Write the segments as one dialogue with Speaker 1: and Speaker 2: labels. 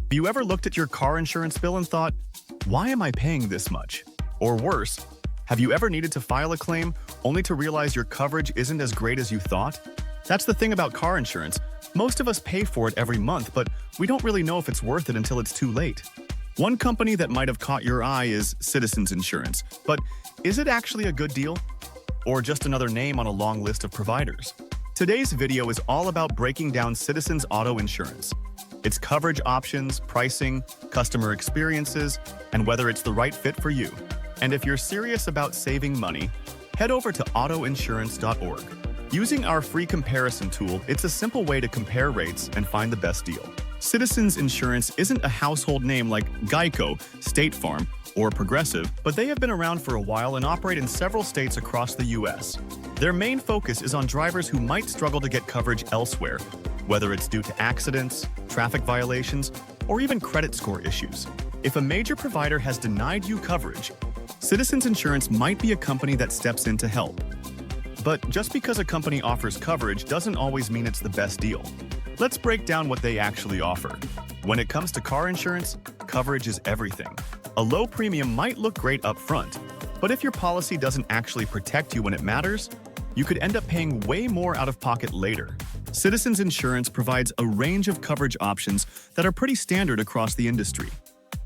Speaker 1: Have you ever looked at your car insurance bill and thought, why am I paying this much? Or worse, have you ever needed to file a claim only to realize your coverage isn't as great as you thought? That's the thing about car insurance. Most of us pay for it every month, but we don't really know if it's worth it until it's too late. One company that might have caught your eye is Citizens Insurance, but is it actually a good deal? Or just another name on a long list of providers? Today's video is all about breaking down Citizens Auto Insurance, its coverage options, pricing, customer experiences, and whether it's the right fit for you. And if you're serious about saving money, head over to autoinsurance.org. Using our free comparison tool, it's a simple way to compare rates and find the best deal. Citizens Insurance isn't a household name like Geico, State Farm, or Progressive, but they have been around for a while and operate in several states across the U.S. Their main focus is on drivers who might struggle to get coverage elsewhere, whether it's due to accidents, traffic violations, or even credit score issues. If a major provider has denied you coverage, Citizens Insurance might be a company that steps in to help. But just because a company offers coverage doesn't always mean it's the best deal. Let's break down what they actually offer. When it comes to car insurance, coverage is everything. A low premium might look great up front, but if your policy doesn't actually protect you when it matters, you could end up paying way more out of pocket later. Citizens Insurance provides a range of coverage options that are pretty standard across the industry.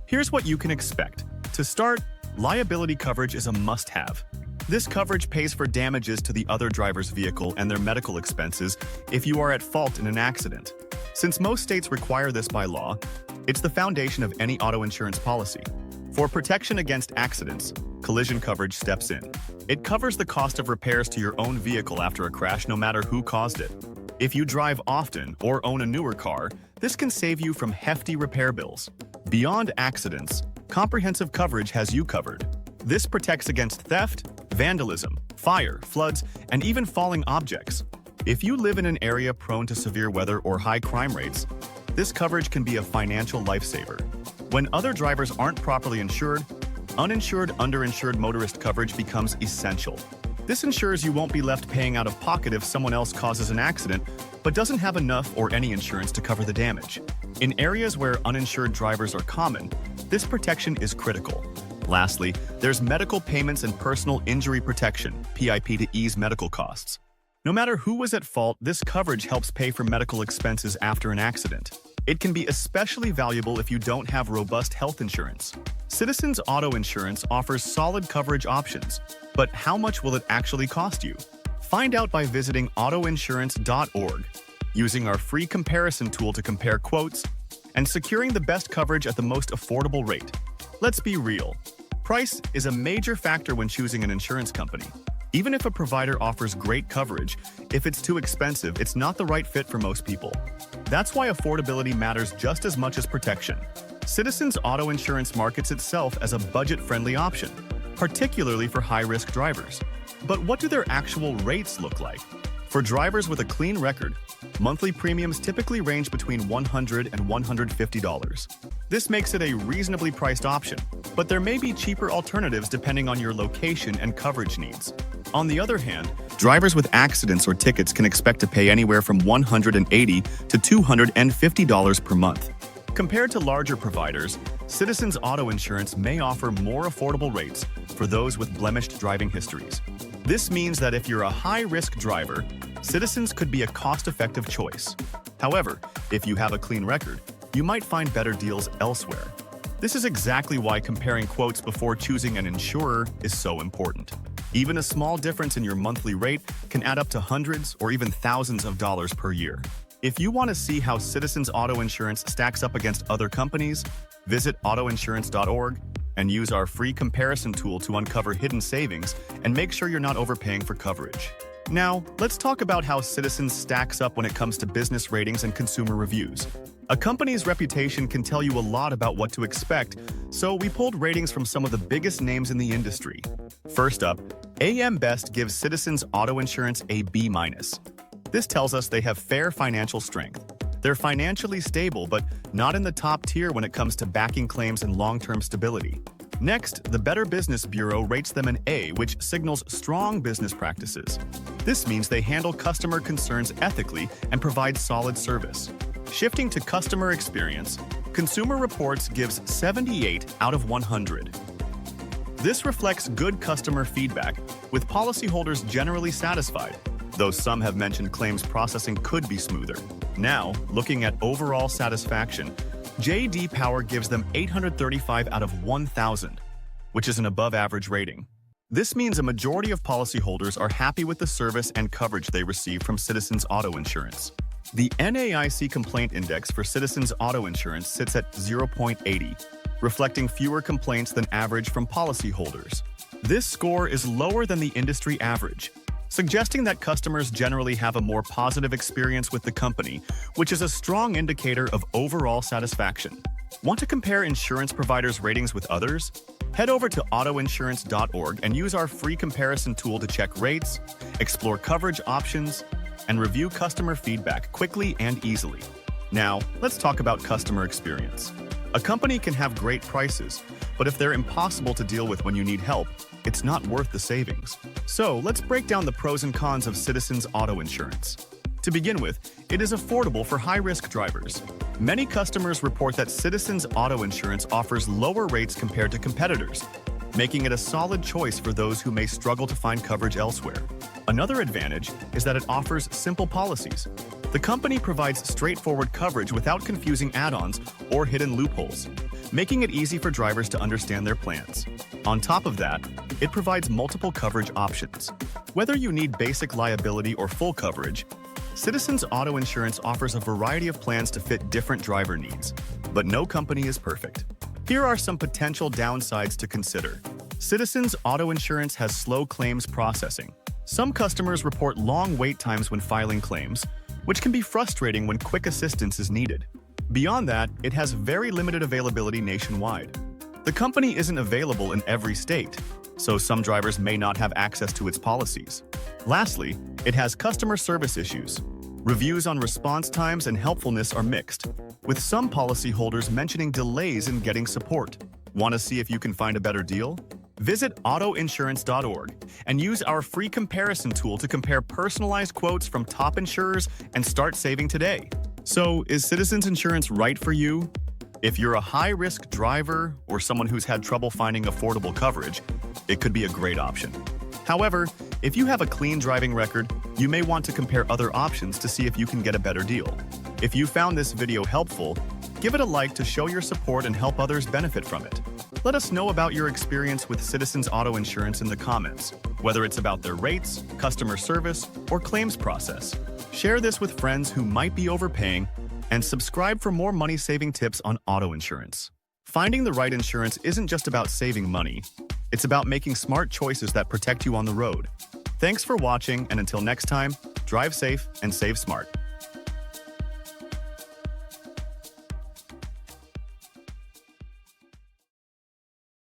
Speaker 1: Here's what you can expect. To start, liability coverage is a must-have. This coverage pays for damages to the other driver's vehicle and their medical expenses if you are at fault in an accident. Since most states require this by law, it's the foundation of any auto insurance policy. For protection against accidents, collision coverage steps in. It covers the cost of repairs to your own vehicle after a crash, no matter who caused it. If you drive often or own a newer car, this can save you from hefty repair bills. Beyond accidents, comprehensive coverage has you covered. This protects against theft, vandalism, fire, floods, and even falling objects. If you live in an area prone to severe weather or high crime rates, this coverage can be a financial lifesaver. When other drivers aren't properly insured, uninsured, underinsured motorist coverage becomes essential. This ensures you won't be left paying out of pocket if someone else causes an accident but doesn't have enough or any insurance to cover the damage. In areas where uninsured drivers are common, this protection is critical. Lastly, there's medical payments and personal injury protection, PIP, to ease medical costs. No matter who was at fault, this coverage helps pay for medical expenses after an accident. It can be especially valuable if you don't have robust health insurance. Citizens Auto Insurance offers solid coverage options, but how much will it actually cost you? Find out by visiting autoinsurance.org, using our free comparison tool to compare quotes, and securing the best coverage at the most affordable rate. Let's be real. Price is a major factor when choosing an insurance company. Even if a provider offers great coverage, if it's too expensive, it's not the right fit for most people. That's why affordability matters just as much as protection. Citizens Auto Insurance markets itself as a budget-friendly option, particularly for high-risk drivers. But what do their actual rates look like? For drivers with a clean record, monthly premiums typically range between $100 and $150. This makes it a reasonably priced option, but there may be cheaper alternatives depending on your location and coverage needs. On the other hand, drivers with accidents or tickets can expect to pay anywhere from $180 to $250 per month. Compared to larger providers, Citizens Auto Insurance may offer more affordable rates for those with blemished driving histories. This means that if you're a high-risk driver, Citizens could be a cost-effective choice. However, if you have a clean record, you might find better deals elsewhere. This is exactly why comparing quotes before choosing an insurer is so important. Even a small difference in your monthly rate can add up to hundreds or even thousands of dollars per year. If you want to see how Citizens Auto Insurance stacks up against other companies, visit autoinsurance.org and use our free comparison tool to uncover hidden savings and make sure you're not overpaying for coverage. Now, let's talk about how Citizens stacks up when it comes to business ratings and consumer reviews. A company's reputation can tell you a lot about what to expect, so we pulled ratings from some of the biggest names in the industry. First up, AM Best gives Citizens Auto Insurance a B-. This tells us they have fair financial strength. They're financially stable, but not in the top tier when it comes to backing claims and long-term stability. Next, the Better Business Bureau rates them an A, which signals strong business practices. This means they handle customer concerns ethically and provide solid service. Shifting to customer experience, Consumer Reports gives 78 out of 100. This reflects good customer feedback, with policyholders generally satisfied, though some have mentioned claims processing could be smoother. Now, looking at overall satisfaction, J.D. Power gives them 835 out of 1,000, which is an above-average rating. This means a majority of policyholders are happy with the service and coverage they receive from Citizens Auto Insurance. The NAIC Complaint Index for Citizens Auto Insurance sits at 0.80, reflecting fewer complaints than average from policyholders. This score is lower than the industry average, suggesting that customers generally have a more positive experience with the company, which is a strong indicator of overall satisfaction. Want to compare insurance providers' ratings with others? Head over to autoinsurance.org and use our free comparison tool to check rates, explore coverage options, and review customer feedback quickly and easily. Now, let's talk about customer experience. A company can have great prices, but if they're impossible to deal with when you need help, it's not worth the savings. So, let's break down the pros and cons of Citizens Auto Insurance. To begin with, it is affordable for high-risk drivers. Many customers report that Citizens Auto Insurance offers lower rates compared to competitors, making it a solid choice for those who may struggle to find coverage elsewhere. Another advantage is that it offers simple policies. The company provides straightforward coverage without confusing add-ons or hidden loopholes, making it easy for drivers to understand their plans. On top of that, it provides multiple coverage options. Whether you need basic liability or full coverage, Citizens Auto Insurance offers a variety of plans to fit different driver needs, but no company is perfect. Here are some potential downsides to consider. Citizens Auto Insurance has slow claims processing. Some customers report long wait times when filing claims, which can be frustrating when quick assistance is needed. Beyond that, it has very limited availability nationwide. The company isn't available in every state, so some drivers may not have access to its policies. Lastly, it has customer service issues. Reviews on response times and helpfulness are mixed, with some policyholders mentioning delays in getting support. Want to see if you can find a better deal? Visit autoinsurance.org and use our free comparison tool to compare personalized quotes from top insurers and start saving today. So, is Citizens Insurance right for you? If you're a high-risk driver or someone who's had trouble finding affordable coverage, it could be a great option. However, if you have a clean driving record, you may want to compare other options to see if you can get a better deal. If you found this video helpful, give it a like to show your support and help others benefit from it. Let us know about your experience with Citizens Auto Insurance in the comments, whether it's about their rates, customer service, or claims process. Share this with friends who might be overpaying, and subscribe for more money-saving tips on auto insurance. Finding the right insurance isn't just about saving money. It's about making smart choices that protect you on the road. Thanks for watching, and until next time, drive safe and save smart.